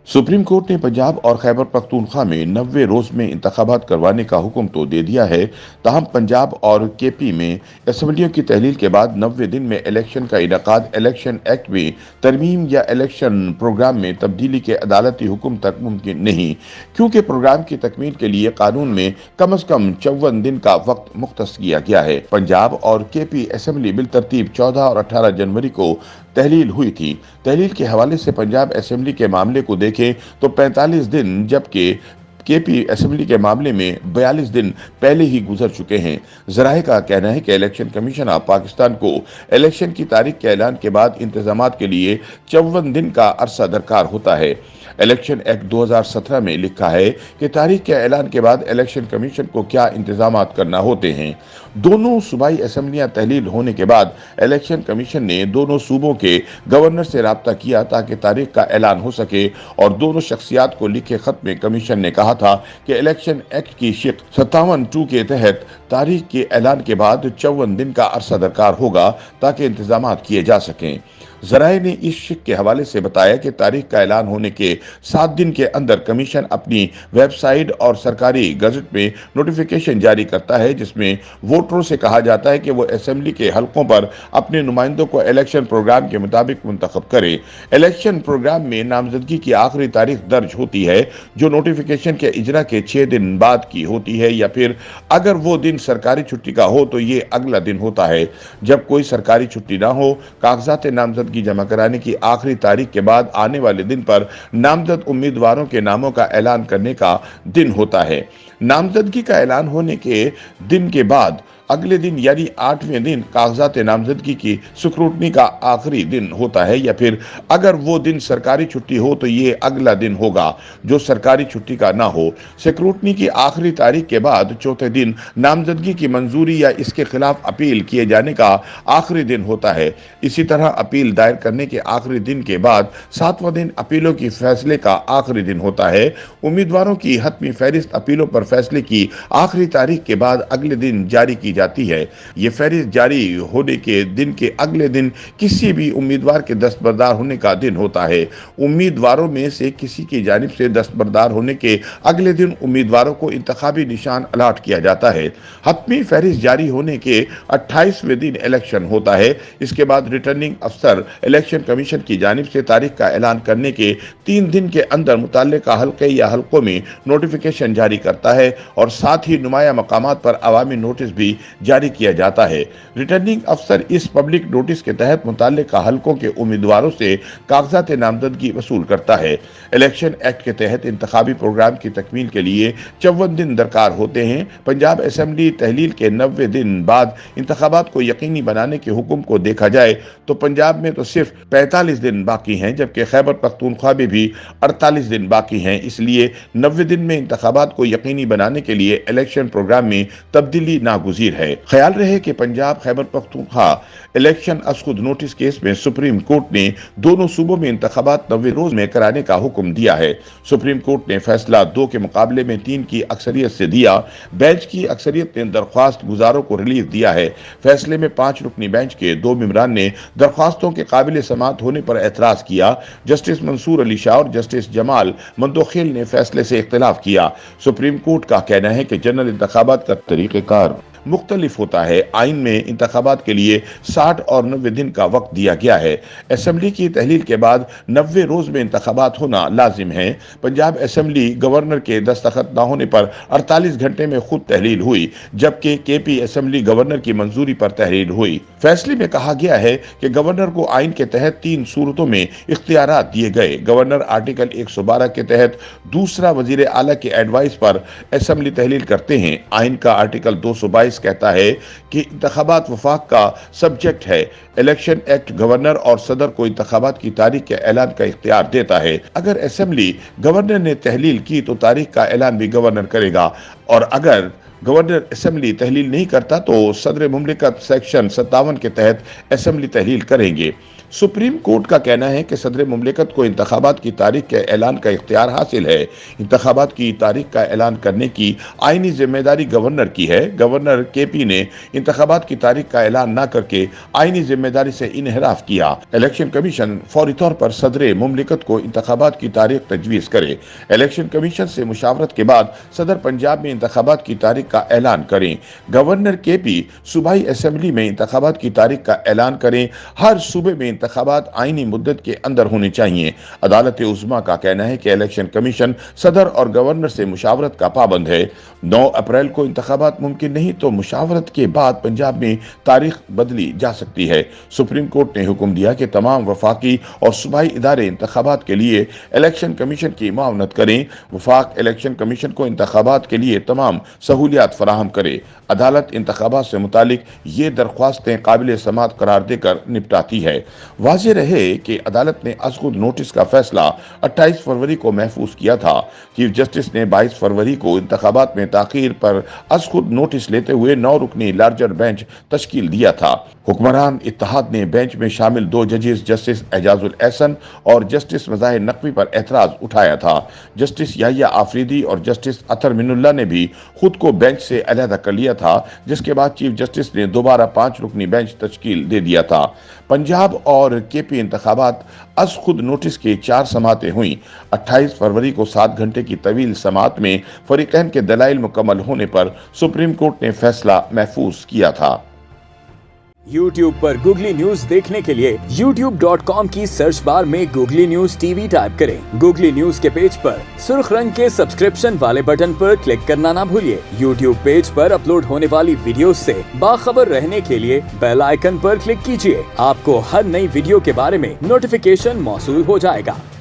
Supreme court ने पंजाब और खैबर पख्तूनख्वा में 90 रोज में इंतखाबात करवाने का हुक्म तो दे दिया है। ताहम पंजाब और केपी में असम्बलियों की तहलील के बाद 90 दिन में इलेक्शन का इनेकाद इलेक्शन एक्ट में तरमीम या इलेक्शन प्रोग्राम में तब्दीली के अदालती हुक्म तक मुमकिन नहीं, क्योंकि प्रोग्राम की तकमील के लिए कानून में कम अज कम 54 दिन का वक्त मुख्तस किया गया है। पंजाब और केपी असम्बली बिल तरतीब 14 और 18 जनवरी को तहलील हुई थी। तहलील के हवाले से पंजाब असेंबली के मामले को देखें तो 45 दिन, जबकि केपी असेंबली के मामले में 42 दिन पहले ही गुजर चुके हैं। जराए का कहना है कि इलेक्शन कमीशन ऑफ पाकिस्तान को इलेक्शन की तारीख के ऐलान के बाद इंतजामात के लिए 54 दिन का अरसा दरकार होता है। इलेक्शन एक्ट 2017 में लिखा है कि तारीख के ऐलान के बाद इलेक्शन कमीशन को क्या इंतजामात करना होते हैं। दोनों सूबाई असेंबलियां तहलील होने के बाद इलेक्शन कमीशन ने दोनों सूबों के गवर्नर से राब्ता किया ताकि तारीख का ऐलान हो सके, और दोनों शख्सियात को लिखे खत में कमीशन ने कहा था कि इलेक्शन एक्ट की शिक 57(2) के तहत तारीख के ऐलान के बाद 54 दिन का अरसा दरकार होगा ताकि इंतजामात किए जा सकें। जराए ने इस शिक के हवाले से बताया कि तारीख का ऐलान होने के 7 दिन के अंदर कमीशन अपनी वेबसाइट और सरकारी गजट में नोटिफिकेशन जारी करता है, जिसमें वोटरों से कहा जाता है कि वो असेंबली के हलकों पर अपने नुमाइंदों को इलेक्शन प्रोग्राम के मुताबिक मुंतखब करें। इलेक्शन प्रोग्राम में नामजदगी की आखिरी तारीख दर्ज होती है, जो नोटिफिकेशन के इजरा के 6 दिन बाद की होती है, या फिर अगर वो दिन सरकारी छुट्टी का हो तो ये अगला दिन होता है। जब कोई सरकारी छुट्टी ना हो, कागजात नामजदगी जमा कराने की आखिरी तारीख के बाद आने वाले दिन पर नामजद उम्मीदवारों के नामों का ऐलान करने का दिन होता है। नामजदगी का ऐलान होने के दिन के बाद अगले दिन यानी 8वें दिन कागजात नामजदगी की स्क्रूटनी का आखिरी दिन होता है, या फिर अगर वो दिन सरकारी छुट्टी हो तो ये अगला दिन होगा जो सरकारी छुट्टी का ना हो। स्क्रूटनी की आखिरी तारीख के बाद चौथे दिन नामजदगी की मंजूरी या इसके खिलाफ अपील किए जाने का आखिरी दिन होता है। इसी तरह अपील दायर करने के आखिरी दिन के बाद 7वां दिन अपीलों की फैसले का आखिरी दिन होता है। उम्मीदवारों की हतमी फहरिस्त अपीलों पर फैसले की आखिरी तारीख के बाद अगले दिन जारी की जाती है। ये फहरिस्त जारी होने के दिन के अगले दिन किसी भी उम्मीदवार के दस्तबरदार होने का दिन होता है। उम्मीदवारों में से किसी की जानिब से दस्तबरदार होने के अगले दिन उम्मीदवारों को इंतखाबी निशान अलाट किया जाता है। हतमी फहरिस्त जारी होने के 28वें दिन इलेक्शन होता है। इसके बाद रिटर्निंग अफसर इलेक्शन कमीशन की जानिब से तारीख का ऐलान करने के 3 दिन के अंदर मुताल्लिका हल्के या हलकों में नोटिफिकेशन जारी करता है, और साथ ही नुमाया मकामात पर अवामी नोटिस भी जारी किया जाता है। रिटर्निंग अफसर इस पब्लिक नोटिस के तहत मुताल्लिका हलकों के उम्मीदवारों से कागजात नामजदगी वसूल करता है। इलेक्शन एक्ट के तहत इंतखाबी प्रोग्राम की तकमील के लिए 54 दिन दरकार होते हैं। पंजाब असेंबली तहलील के 90 दिन बाद इंतखाबात को यकीनी बनाने के हुक्म को देखा जाए तो पंजाब में तो सिर्फ 45 दिन बाकी हैं, जबकि खैबर पख्तूनख्वा में भी 48 दिन बाकी हैं। इसलिए 90 दिन में इंतखाबात को यकीनी बनाने के लिए इलेक्शन प्रोग्राम में तब्दीली नागुज़ीर है। ख्याल रहे कि पंजाब खैबर पख्तूनख्वा इलेक्शन अस खुद नोटिस केस में सुप्रीम कोर्ट ने दोनों सूबों में इंतखाबात 90 रोज में कराने का हुक्म दिया है। सुप्रीम कोर्ट ने फैसला 2 के मुकाबले में 3 की अक्सरियत से दिया। बेंच की अक्सरियत ने दरख्वास्त गुजारों को रिलीफ दिया है। फैसले में 5 रुकनी बेंच के 2 मेंबरान ने दरख्वास्तों के काबिल समाअत होने पर एतराज किया। जस्टिस मंसूर अली शाह और जस्टिस जमाल मंदोखिल ने फैसले से इख्तिलाफ किया। सुप्रीम कोर्ट का कहना है कि जनरल इंतखाबात का तरीक़ेकार मुख्तलिफ होता है। आइन में इंतखाबात के लिए 60 और 90 दिन का वक्त दिया गया है। असेंबली की तहलील के बाद 90 रोज में इंतखाबात होना लाजिम है। पंजाब असेंबली गवर्नर के दस्तखत न होने पर 48 घंटे में खुद तहलील हुई, जबकि केपी असेंबली गवर्नर की मंजूरी पर तहलील हुई। फैसले में कहा गया है कि गवर्नर को आइन के तहत 3 सूरतों में इख्तियारात दिए गए। गवर्नर आर्टिकल 112 के तहत दूसरा वजीर आला के एडवाइस पर असेंबली तहलील करते हैं। आइन का आर्टिकल 222 कहता है कि इंतखाबात वफाक का सब्जेक्ट है। इलेक्शन एक्ट गवर्नर और सदर को इंतखाबात की तारीख के ऐलान का इख्तियार देता है। अगर असेंबली गवर्नर ने तहलील की तो तारीख का ऐलान भी गवर्नर करेगा, और अगर गवर्नर असेंबली तहलील नहीं करता तो सदर मुमलिकत सेक्शन 57 के तहत असेंबली तहलील करेंगे। सुप्रीम कोर्ट का कहना है कि सदर मुमलिकत को इंतखाबात की तारीख के ऐलान का इख्तियार हासिल है। इंतखाबात की तारीख का ऐलान करने की आईनी जिम्मेदारी गवर्नर की है। गवर्नर केपी ने इंतखाबात की तारीख का ऐलान न करके आईनी जिम्मेदारी से इनहराफ किया। इलेक्शन कमीशन फौरी तौर पर सदर मुमलिकत को इंतखाबात की तारीख तजवीज़ करे। इलेक्शन कमीशन से मुशावरत के बाद सदर पंजाब में इंतखाबात की तारीख का ऐलान करें। गवर्नर केपी सूबाई असेंबली में इंतखाबात की तारीख का ऐलान करें। हर सूबे में इंतखाबात आईनी मुद्दत के अंदर होने चाहिए। अदालत उज़्मा का कहना है कि इलेक्शन कमीशन सदर और गवर्नर से मुशावरत का पाबंद है। 9 अप्रैल को इंतखाबात मुमकिन नहीं तो मुशावरत के बाद पंजाब में तारीख बदली जा सकती है। सुप्रीम कोर्ट ने हुक्म दिया कि तमाम वफाकी और सूबाई इदारे इंतखाबात के लिए इलेक्शन कमीशन की मुआवनत करें। वफाक इलेक्शन कमीशन को इंतखाबात के लिए तमाम सहूलियात फराहम करे। अदालत इंतखाबात से मुतालिक ये दरख्वास्तें काबिल समात करार देकर निपटाती है। वाज़ेह रहे कि अदालत ने अज़खुद नोटिस का फैसला 28 फरवरी को महफूज किया था। चीफ जस्टिस ने 22 फरवरी को इंतखाबात में ताख़ीर पर अज़खुद नोटिस लेते हुए 9 रुकनी लार्जर बेंच तश्कील दिया था। हुक्मरान इत्तेहाद ने बेंच में शामिल 2 जजेस जस्टिस एजाजुल एहसन और जस्टिस मज़ाहिर नकवी पर एतराज़ उठाया था। जस्टिस याहिया आफरीदी और जस्टिस अतर मिनुल्लाह ने भी खुद को बेंच से अलहदा कर लिया था, जिसके बाद चीफ जस्टिस ने दोबारा 5 रुकनी बेंच तश्कील दे दिया था। पंजाब और केपी इंतखाबात अज खुद नोटिस के 4 समातें हुई। 28 फरवरी को 7 घंटे की तवील समात में फरीकैन के दलाइल मुकम्मल होने पर सुप्रीम कोर्ट ने फैसला महफूज किया था। YouTube पर गूगली न्यूज देखने के लिए youtube.com की सर्च बार में गूगली न्यूज टीवी टाइप करें। गूगली न्यूज के पेज पर सुर्ख रंग के सब्सक्रिप्शन वाले बटन पर क्लिक करना ना भूलिए। YouTube पेज पर अपलोड होने वाली वीडियोस से बाखबर रहने के लिए बेल आइकन पर क्लिक कीजिए। आपको हर नई वीडियो के बारे में नोटिफिकेशन मौसूल हो जाएगा।